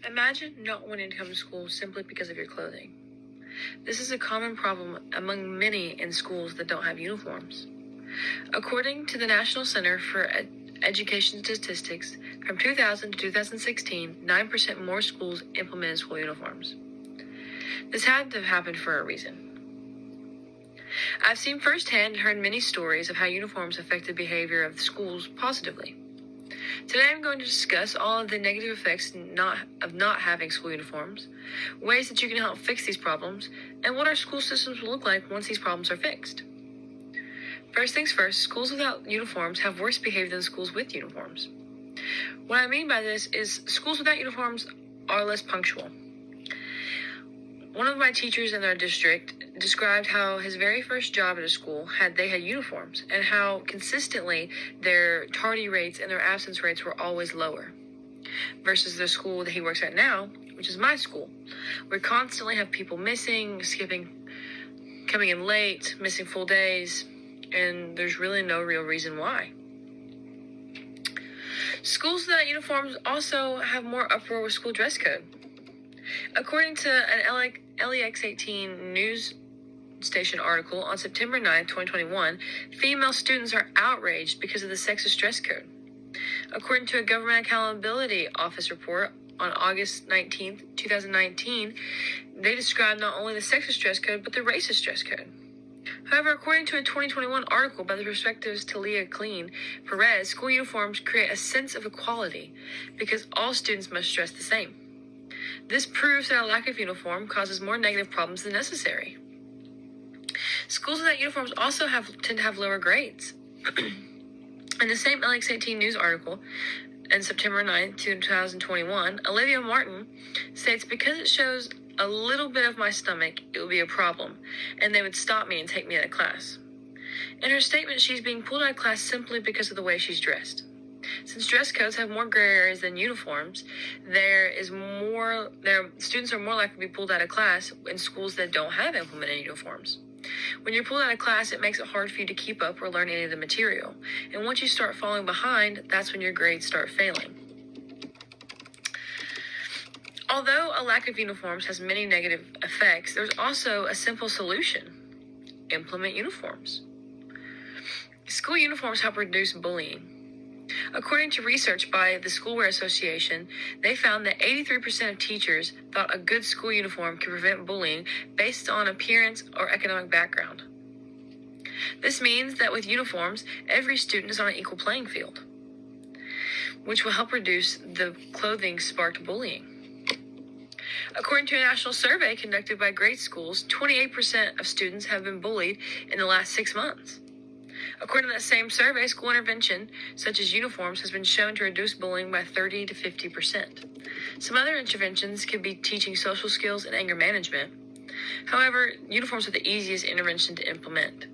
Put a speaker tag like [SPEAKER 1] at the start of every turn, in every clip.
[SPEAKER 1] Imagine not wanting to come to school simply because of your clothing. This is a common problem among many in schools that don't have uniforms. According to the National Center for Education Statistics, from 2000 to 2016, 9% more schools implemented school uniforms. This had to have happened for a reason. I've seen firsthand and heard many stories of how uniforms affect the behavior of the schools positively. Today I'm going to discuss all of the negative effects of not having school uniforms, ways that you can help fix these problems, and what our school systems will look like once these problems are fixed. First things first, schools without uniforms have worse behavior than schools with uniforms. What I mean by this is schools without uniforms are less punctual. One of my teachers in our district described how his very first job at a school they had uniforms, and how consistently their tardy rates and their absence rates were always lower. Versus the school that he works at now, which is my school. We constantly have people missing, skipping, coming in late, missing full days, and there's really no real reason why. Schools without uniforms also have more uproar with school dress code. According to an LEX 18 news station article on September 9, 2021, female students are outraged because of the sexist dress code. According to a Government Accountability Office report on August 19, 2019, they described not only the sexist dress code, but the racist dress code. However, according to a 2021 article by the Persuasive Talia Clean Perez, school uniforms create a sense of equality because all students must dress the same. This proves that a lack of uniform causes more negative problems than necessary. Schools without uniforms also tend to have lower grades. In the same LX 18 news article, in September 9, 2021, Olivia Martin states, because it shows a little bit of my stomach, it will be a problem, and they would stop me and take me out of class. In her statement, she's being pulled out of class simply because of the way she's dressed. Since dress codes have more gray areas than uniforms, students are more likely to be pulled out of class in schools that don't have implemented uniforms. When you're pulled out of class, it makes it hard for you to keep up or learn any of the material. And once you start falling behind, that's when your grades start failing. Although a lack of uniforms has many negative effects, there's also a simple solution: implement uniforms. School uniforms help reduce bullying. According to research by the Schoolwear Association, they found that 83% of teachers thought a good school uniform could prevent bullying based on appearance or economic background. This means that with uniforms, every student is on an equal playing field, which will help reduce the clothing-sparked bullying. According to a national survey conducted by grade schools, 28% of students have been bullied in the last 6 months. According to that same survey, school intervention, such as uniforms, has been shown to reduce bullying by 30 to 50%. Some other interventions could be teaching social skills and anger management. However, uniforms are the easiest intervention to implement,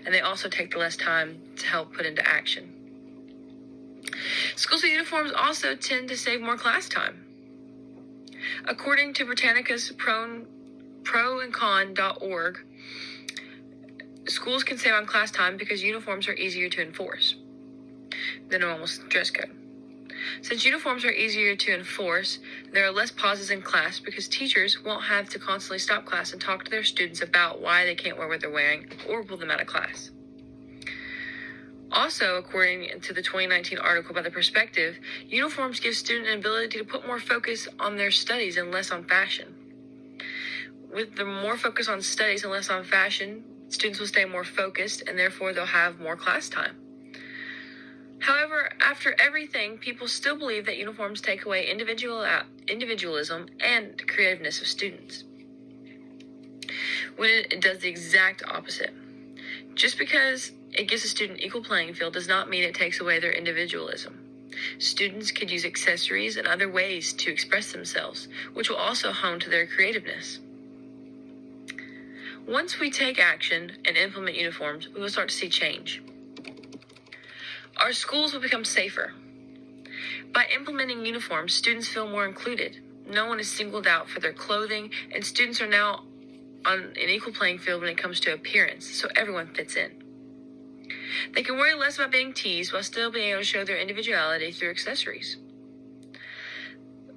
[SPEAKER 1] and they also take the less time to help put into action. Schools with uniforms also tend to save more class time. According to Britannica's proandcon.org, schools can save on class time because uniforms are easier to enforce than a normal dress code. Since uniforms are easier to enforce, there are less pauses in class because teachers won't have to constantly stop class and talk to their students about why they can't wear what they're wearing or pull them out of class. Also, according to the 2019 article by The Perspective, uniforms give students an ability to put more focus on their studies and less on fashion. With the more focus on studies and less on fashion, students will stay more focused, and therefore they'll have more class time. However, after everything, people still believe that uniforms take away individualism and creativeness of students, when it does the exact opposite. Just because it gives a student equal playing field does not mean it takes away their individualism. Students could use accessories and other ways to express themselves, which will also hone to their creativeness. Once we take action and implement uniforms, we will start to see change. Our schools will become safer. By implementing uniforms, students feel more included. No one is singled out for their clothing, and students are now on an equal playing field when it comes to appearance, so everyone fits in. They can worry less about being teased while still being able to show their individuality through accessories.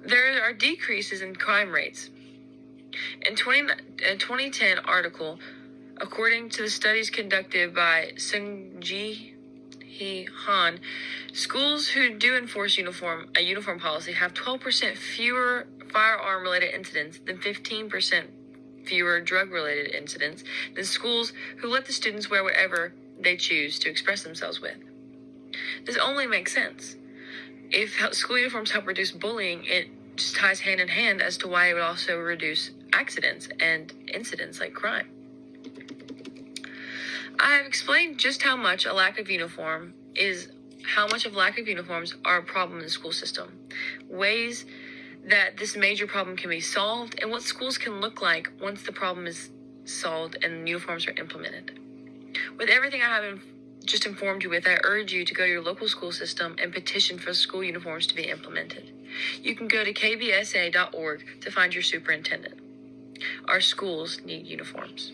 [SPEAKER 1] There are decreases in crime rates. In 2010 article, according to the studies conducted by Sungji Han, schools who do enforce a uniform policy have 12% fewer firearm-related incidents than 15% fewer drug-related incidents than schools who let the students wear whatever they choose to express themselves with. This only makes sense. If school uniforms help reduce bullying, it just ties hand in hand as to why it would also reduce accidents and incidents like crime. I have explained just how much a lack of uniforms are a problem in the school system, ways that this major problem can be solved, and what schools can look like once the problem is solved and uniforms are implemented. With everything I have just informed you with, I urge you to go to your local school system and petition for school uniforms to be implemented. You can go to kbsa.org to find your superintendent. Our schools need uniforms.